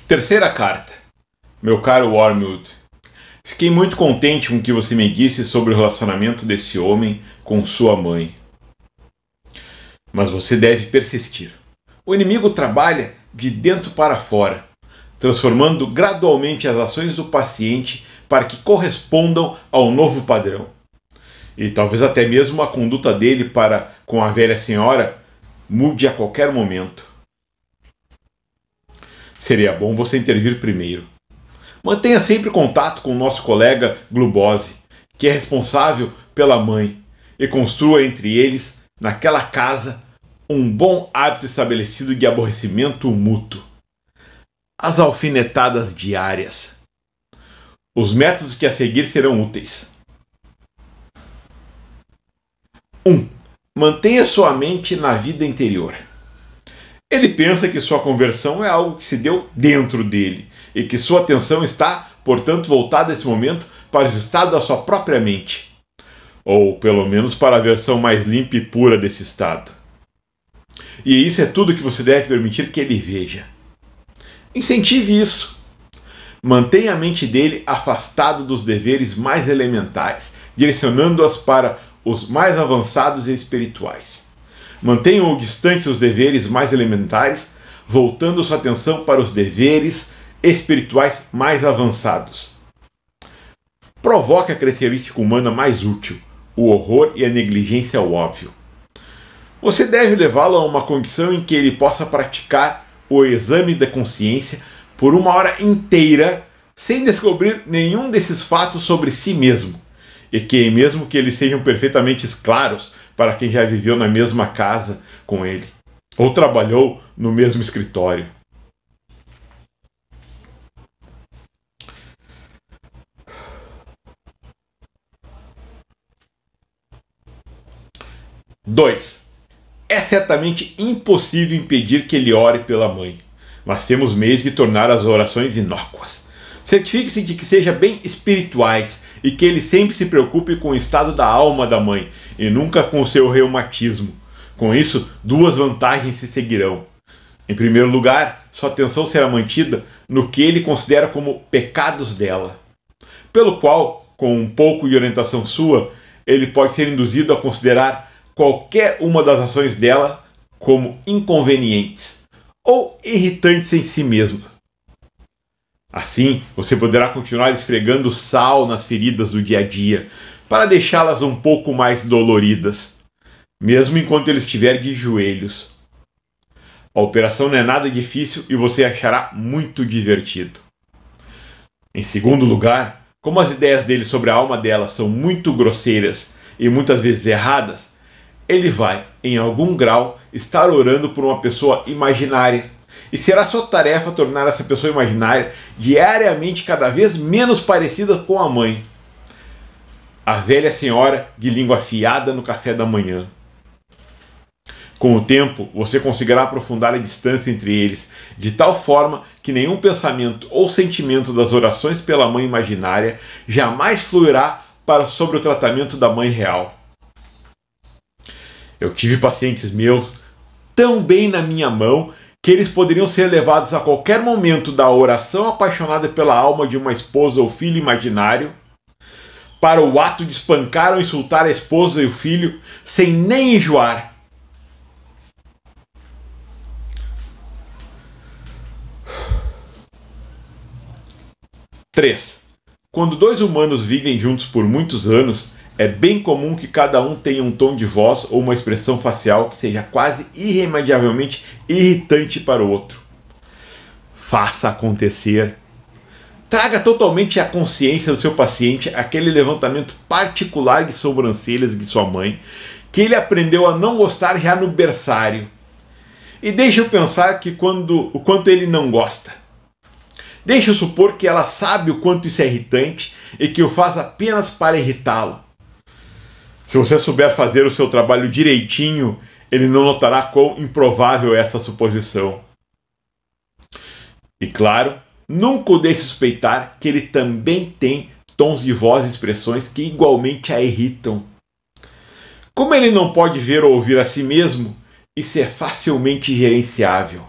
Terceira carta. Meu caro Wormwood, fiquei muito contente com o que você me disse sobre o relacionamento desse homem com sua mãe. Mas você deve persistir. O inimigo trabalha de dentro para fora, transformando gradualmente as ações do paciente para que correspondam ao novo padrão. E talvez até mesmo a conduta dele para com a velha senhora mude a qualquer momento. Seria bom você intervir primeiro. Mantenha sempre contato com o nosso colega Glubose, que é responsável pela mãe, e construa entre eles, naquela casa, um bom hábito estabelecido de aborrecimento mútuo. As alfinetadas diárias. Os métodos que a seguir serão úteis. 1. Mantenha sua mente na vida interior. Ele pensa que sua conversão é algo que se deu dentro dele e que sua atenção está, portanto, voltada nesse momento para o estado da sua própria mente. Ou, pelo menos, para a versão mais limpa e pura desse estado. E isso é tudo que você deve permitir que ele veja. Incentive isso. Mantenha a mente dele afastada dos deveres mais elementares, direcionando-as para os mais avançados e espirituais. Mantenham-o distante dos deveres mais elementares, voltando sua atenção para os deveres espirituais mais avançados. Provoque a característica humana mais útil, o horror e a negligência ao óbvio. Você deve levá-lo a uma condição em que ele possa praticar o exame da consciência por 1 hora inteira, sem descobrir nenhum desses fatos sobre si mesmo, e que, mesmo que eles sejam perfeitamente claros para quem já viveu na mesma casa com ele, ou trabalhou no mesmo escritório. Dois. É certamente impossível impedir que ele ore pela mãe, mas temos meios de tornar as orações inócuas. Certifique-se de que sejam bem espirituais e que ele sempre se preocupe com o estado da alma da mãe e nunca com o seu reumatismo. Com isso, 2 vantagens se seguirão. Em primeiro lugar, sua atenção será mantida no que ele considera como pecados dela, pelo qual, com um pouco de orientação sua, ele pode ser induzido a considerar qualquer uma das ações dela como inconvenientes ou irritantes em si mesma. Assim, você poderá continuar esfregando sal nas feridas do dia a dia para deixá-las um pouco mais doloridas, mesmo enquanto ele estiver de joelhos. A operação não é nada difícil e você achará muito divertido. Em segundo lugar, como as ideias dele sobre a alma dela são muito grosseiras e muitas vezes erradas, ele vai, em algum grau, estar orando por uma pessoa imaginária. E será sua tarefa tornar essa pessoa imaginária diariamente cada vez menos parecida com a mãe. A velha senhora de língua afiada no café da manhã. Com o tempo, você conseguirá aprofundar a distância entre eles, de tal forma que nenhum pensamento ou sentimento das orações pela mãe imaginária jamais fluirá sobre o tratamento da mãe real. Eu tive pacientes meus tão bem na minha mão que eles poderiam ser levados a qualquer momento da oração apaixonada pela alma de uma esposa ou filho imaginário para o ato de espancar ou insultar a esposa e o filho sem nem enjoar. Três. Quando 2 humanos vivem juntos por muitos anos, é bem comum que cada um tenha um tom de voz ou uma expressão facial que seja quase irremediavelmente irritante para o outro. Faça acontecer. Traga totalmente à consciência do seu paciente aquele levantamento particular de sobrancelhas de sua mãe, que ele aprendeu a não gostar já no berçário. E deixe-o pensar o quanto ele não gosta. Deixe-o supor que ela sabe o quanto isso é irritante e que o faz apenas para irritá-lo. Se você souber fazer o seu trabalho direitinho, ele não notará quão improvável é essa suposição. E claro, nunca o deixe suspeitar que ele também tem tons de voz e expressões que igualmente a irritam. Como ele não pode ver ou ouvir a si mesmo, isso é facilmente gerenciável.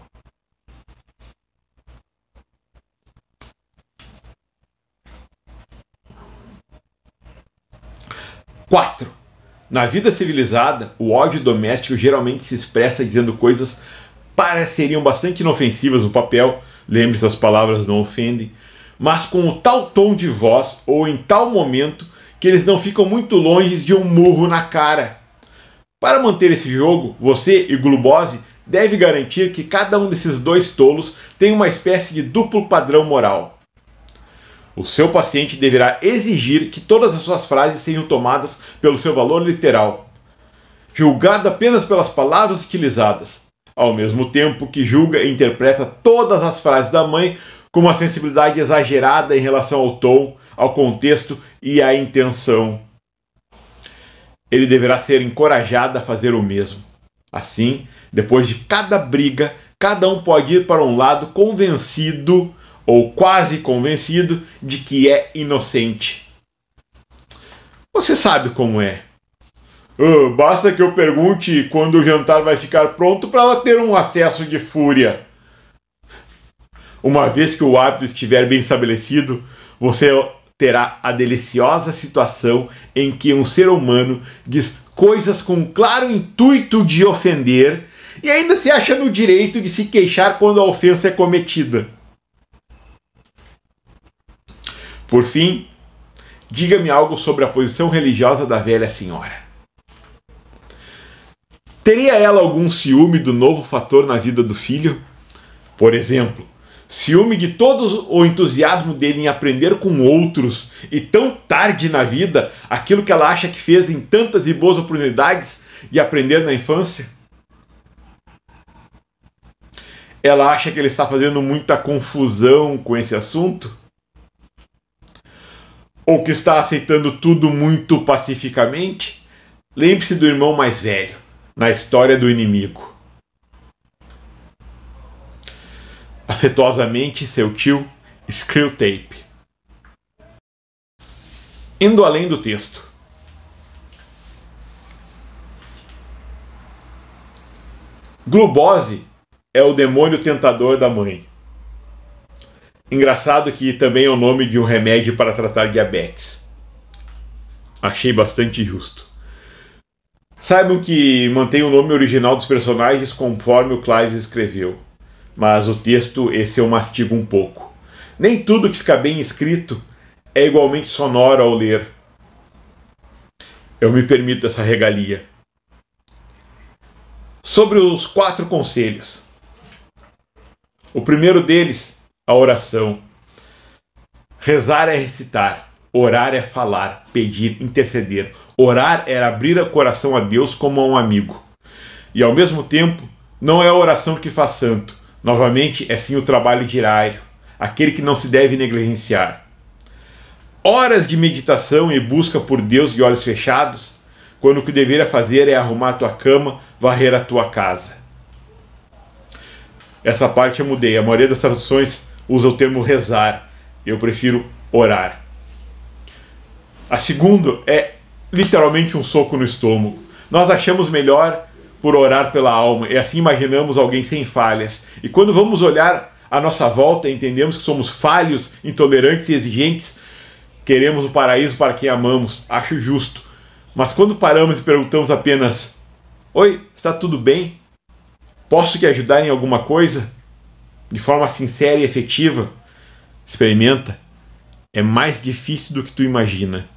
4. Na vida civilizada, o ódio doméstico geralmente se expressa dizendo coisas pareceriam bastante inofensivas no papel, lembre-se, as palavras não ofendem, mas com o tal tom de voz ou em tal momento que eles não ficam muito longe de um murro na cara. Para manter esse jogo, você e Glubose deve garantir que cada um desses dois tolos tem uma espécie de duplo padrão moral. O seu paciente deverá exigir que todas as suas frases sejam tomadas pelo seu valor literal, julgado apenas pelas palavras utilizadas, ao mesmo tempo que julga e interpreta todas as frases da mãe com uma sensibilidade exagerada em relação ao tom, ao contexto e à intenção. Ele deverá ser encorajado a fazer o mesmo. Assim, depois de cada briga, cada um pode ir para um lado convencido ou quase convencido de que é inocente. Você sabe como é. Basta que eu pergunte quando o jantar vai ficar pronto para ela ter um acesso de fúria. Uma vez que o hábito estiver bem estabelecido, você terá a deliciosa situação em que um ser humano diz coisas com claro intuito de ofender e ainda se acha no direito de se queixar quando a ofensa é cometida. Por fim, diga-me algo sobre a posição religiosa da velha senhora. Teria ela algum ciúme do novo fator na vida do filho? Por exemplo, ciúme de todo o entusiasmo dele em aprender com outros e tão tarde na vida aquilo que ela acha que fez em tantas e boas oportunidades de aprender na infância? Ela acha que ele está fazendo muita confusão com esse assunto? Ou que está aceitando tudo muito pacificamente? Lembre-se do irmão mais velho, na história do inimigo. Afetuosamente, seu tio, Screwtape. Indo além do texto. Glubose é o demônio tentador da mãe. Engraçado que também é o nome de um remédio para tratar diabetes. Achei bastante justo. Saibam que mantém o nome original dos personagens conforme o Clive escreveu. Mas o texto, esse eu mastigo um pouco. Nem tudo que fica bem escrito é igualmente sonoro ao ler. Eu me permito essa regalia. Sobre os 4 conselhos. O primeiro deles, a oração. Rezar é recitar, orar é falar, pedir, interceder. Orar é abrir o coração a Deus como a um amigo. E ao mesmo tempo, não é a oração que faz santo. Novamente, é sim o trabalho diário, aquele que não se deve negligenciar. Horas de meditação e busca por Deus de olhos fechados, quando o que deveria fazer é arrumar a tua cama, varrer a tua casa. Essa parte eu mudei. A maioria das traduções usa o termo rezar. Eu prefiro orar. A segunda é literalmente um soco no estômago. Nós achamos melhor por orar pela alma, e assim imaginamos alguém sem falhas. E quando vamos olhar à nossa volta, entendemos que somos falhos, intolerantes e exigentes, queremos o paraíso para quem amamos. Acho justo. Mas quando paramos e perguntamos apenas: oi, está tudo bem? Posso te ajudar em alguma coisa? De forma sincera e efetiva, experimenta. É mais difícil do que tu imagina.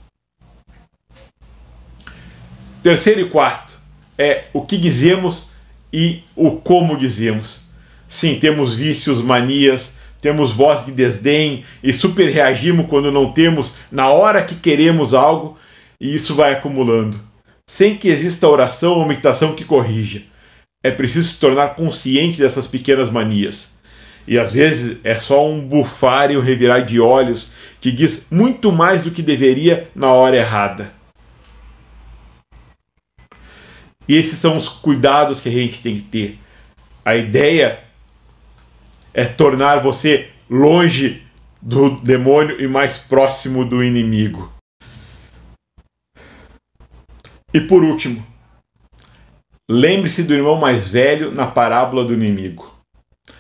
Terceiro e quarto é o que dizemos e o como dizemos. Sim, temos vícios, manias, temos voz de desdém e super reagimos quando não temos na hora que queremos algo, e isso vai acumulando. Sem que exista oração ou meditação que corrija. É preciso se tornar consciente dessas pequenas manias. E às vezes é só um bufar e um revirar de olhos que diz muito mais do que deveria na hora errada. E esses são os cuidados que a gente tem que ter. A ideia é tornar você longe do demônio e mais próximo do inimigo. E por último, lembre-se do irmão mais velho na parábola do inimigo.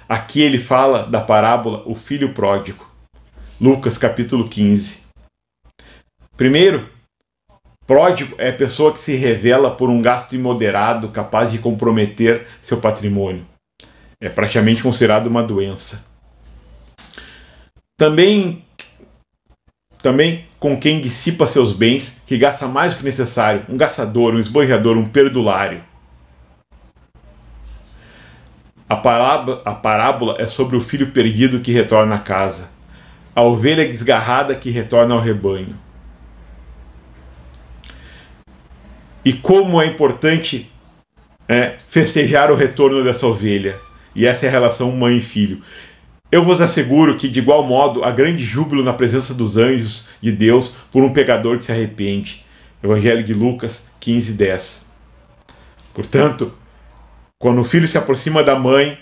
Aqui ele fala da parábola O Filho Pródigo. Lucas capítulo 15. Primeiro, Pródigo é a pessoa que se revela por um gasto imoderado capaz de comprometer seu patrimônio. É praticamente considerado uma doença. Também com quem dissipa seus bens, que gasta mais do que necessário, um gastador, um esbanjador, um perdulário. A parábola é sobre o filho perdido que retorna à casa, a ovelha desgarrada que retorna ao rebanho. E como é importante festejar o retorno dessa ovelha. E essa é a relação mãe e filho. Eu vos asseguro que, de igual modo, há grande júbilo na presença dos anjos de Deus por um pecador que se arrepende. Evangelho de Lucas 15:10. Portanto, quando o filho se aproxima da mãe,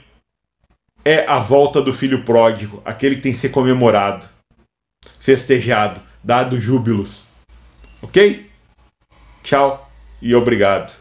é a volta do filho pródigo, aquele que tem que ser comemorado, festejado, dado júbilos. Ok? Tchau e obrigado.